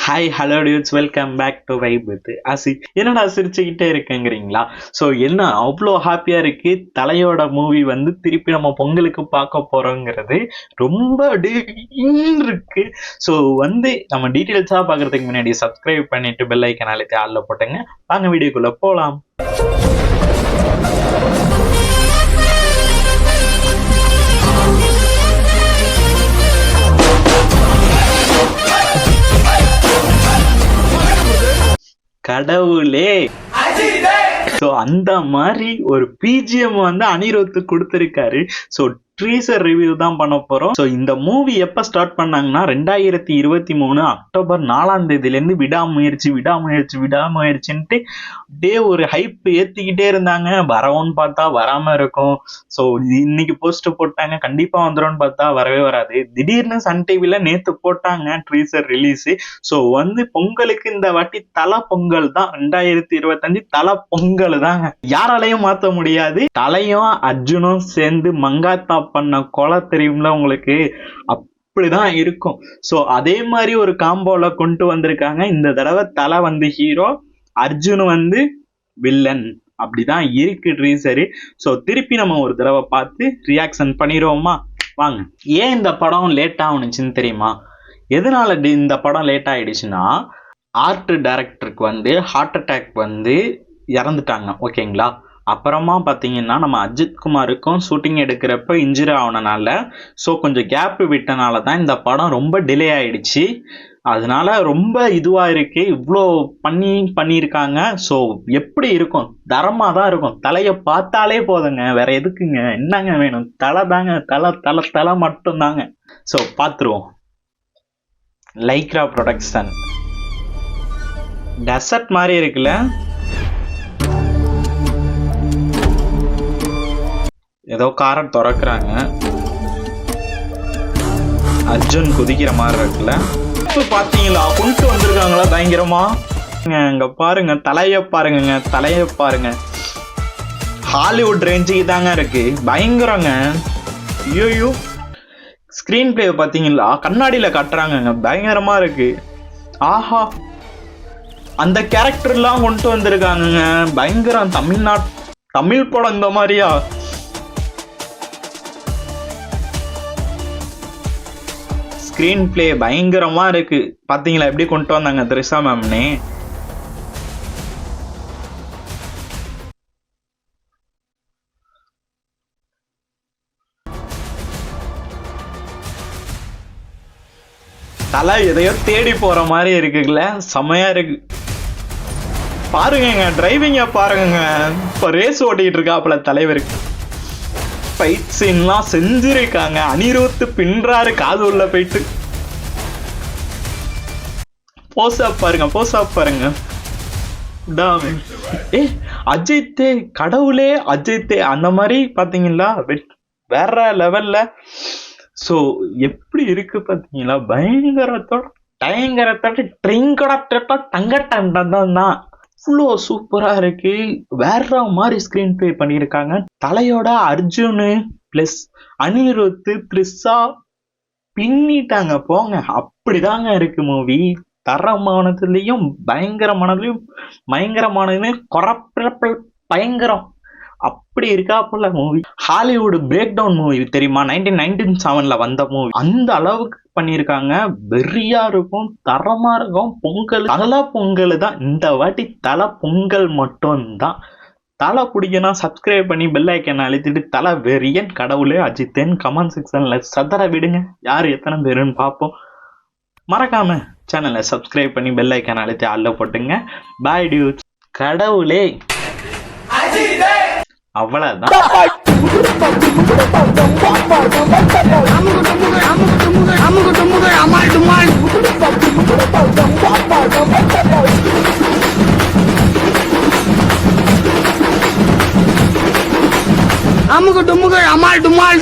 Hi hello dudes, welcome back to vibe with Aasi. என்னடா சிரிச்சுக்கிட்டே இருக்குங்கிறீங்களா? So என்ன அவ்வளோ ஹாப்பியாக இருக்கு. தலையோட மூவி வந்து திருப்பி நம்ம பொங்கலுக்கு பார்க்க போகிறோங்கிறது ரொம்ப இருக்கு. ஸோ வந்து நம்ம டீட்டெயில்ஸாக பார்க்குறதுக்கு முன்னாடி சப்ஸ்கிரைப் பண்ணிட்டு பெல் ஐக்கன் அழுத்தி ஆளில் போட்டுங்க. வாங்க வீடியோக்குள்ளே போகலாம். கடவுளே, ஸோ அந்த மாதிரி ஒரு பிஜிஎம் வந்து அனிருத் கொடுத்துருக்காரு. ஸோ ட்ரீசர் ரிவ்யூ தான் பண்ண போறோம். ஸோ இந்த மூவி எப்போ ஸ்டார்ட் பண்ணாங்கன்னா 2023 அக்டோபர் 4ஆம் தேதியிலேருந்து விடாமுயற்சின்ட்டு அப்படியே ஒரு ஹைப் ஏற்றிக்கிட்டே இருந்தாங்க. வரவும்னு பார்த்தா வராம இருக்கும். ஸோ இன்னைக்கு போஸ்ட் போட்டாங்க, கண்டிப்பா வந்துடும் பார்த்தா வரவே வராது. திடீர்னு சன் டிவில நேத்து போட்டாங்க ட்ரீசர் ரிலீஸ். ஸோ வந்து பொங்கலுக்கு இந்த வாட்டி தலை பொங்கல் தான். 2025 தலை பொங்கல் தாங்க. யாராலையும் மாற்ற முடியாது. தலையும் அர்ஜுனும் சேர்ந்து மங்காத்தா பண்ண கொலை தெரியும்ல உங்களுக்கு, அப்படிதான் இருக்கும். சோ அதே மாதிரி ஒரு காம்போல கொண்டு வந்திருக்காங்க. இந்த தடவை தலை வந்து ஹீரோ, அர்ஜுன் வந்து வில்லன். அப்படிதான் இருக்கு ட்ரீசரு. சோ திருப்பி நம்ம ஒரு தடவை பார்த்து ரியாக்ஷன் பண்ணிடுவோமா? வாங்க. ஏன் இந்த படம் லேட் ஆகுனுச்சுன்னு தெரியுமா? எதனால இந்த படம் லேட் ஆயிடுச்சுன்னா, ஆர்ட் டைரக்டருக்கு வந்து ஹார்ட் அட்டாக் வந்து இறந்துட்டாங்க. ஓகேங்களா? அப்புறமா பார்த்தீங்கன்னா நம்ம அஜித் குமாருக்கும் ஷூட்டிங் எடுக்கிறப்ப இன்ஜுரி ஆனனால, ஸோ கொஞ்சம் கேப் விட்டனால தான் இந்த படம் ரொம்ப டிலே ஆயிடுச்சு. அதனால ரொம்ப இதுவாக இருக்கு. இவ்வளோ பண்ணியிருக்காங்க. ஸோ எப்படி இருக்கும்? தரமாக தான் இருக்கும். தலையை பார்த்தாலே போதுங்க, வேற எதுக்குங்க, என்னங்க வேணும்? தலை தாங்க, தலை மட்டும்தாங்க. ஸோ பார்த்துருவோம். Lycra production. டெசர்ட் மாதிரி இருக்குல்ல? ஏதோ காரை திறக்கிறாங்க. அர்ஜுன் குதிக்கிற மாதிரி இருக்குல்ல? இப்போ பார்த்தீங்களா, கொண்டு வந்திருக்காங்களா பயங்கரமா? இங்க பாருங்க, தலையை பாருங்க. ஹாலிவுட் ரேஞ்சுக்கு தாங்க இருக்கு. பயங்கரங்க. ஐயோ, ஸ்கிரீன் பிளே பார்த்தீங்களா? கண்ணாடியில கட்டுறாங்க, பயங்கரமா இருக்கு. ஆஹா, அந்த கேரக்டர்லாம் கொண்டு வந்திருக்காங்க. பயங்கரம். தமிழ் படம் இந்த மாதிரியா? ஸ்கிரீன் பிளே பயங்கரமா இருக்கு. பாத்தீங்களா எப்படி கொண்டு வந்தாங்க த்ரிஷா மேம்னே? தலை எதையோ தேடி போற மாதிரி இருக்குல்ல? செமையா இருக்கு. பாருங்க, டிரைவிங்க பாருங்க. இப்ப ரேஸ் ஓட்டிட்டு இருக்காப்புல தலைவருக்கு. ஃபைட் சீன்லாம் செஞ்சிருக்காங்க. அனிருத் பின்றாரு காது உள்ள போயிட்டு. போஸா பாருங்க. அஜித்தே, கடவுளே அஜித்தே, அந்த மாதிரி பாத்தீங்களா? வேற லெவல்ல. சோ எப்படி இருக்கு பாத்தீங்களா? பயங்கரத்தோட தான். இவ்வளோ சூப்பரா இருக்கு. வேற மாதிரி ஸ்கிரீன் பிளே பண்ணியிருக்காங்க. தலையோட அர்ஜுனு பிளஸ் அனிருத், த்ரிஷா பின்னிட்டாங்க போங்க. அப்படிதாங்க இருக்கு மூவி. தரமானதுலயும் பயங்கரமானதுலயும் பயங்கரம். அப்படி இருக்காப்புல movie. Hollywood breakdown movie தெரியுமா? 1997 வந்த மூவி. அந்த அளவுக்கு பண்ணியிருக்காங்க. வெறியா இருக்கும், தரமா இருக்கும். தலை பொங்கல் தான் இந்த வாட்டி. தலை பொங்கல் மட்டும்தான். தலை பிடிக்கணும், சப்ஸ்கிரைப் பண்ணி பெல் ஐக்கன் அழுத்திட்டு தலை வெறியன் கடவுளே அஜித்தேன் கமெண்ட் செக்ஷன்ல சதற விடுங்க. யார் எத்தனை பேருன்னு பார்ப்போம். மறக்காம சேனலை சப்ஸ்கிரைப் பண்ணி பெல் ஐக்கன் அழுத்தி ஆள்ல போட்டுங்க. பாய் டியூட். கடவுளே, அவ்வளவுதான். அமுகு டுமுகு அமால் டுமால்.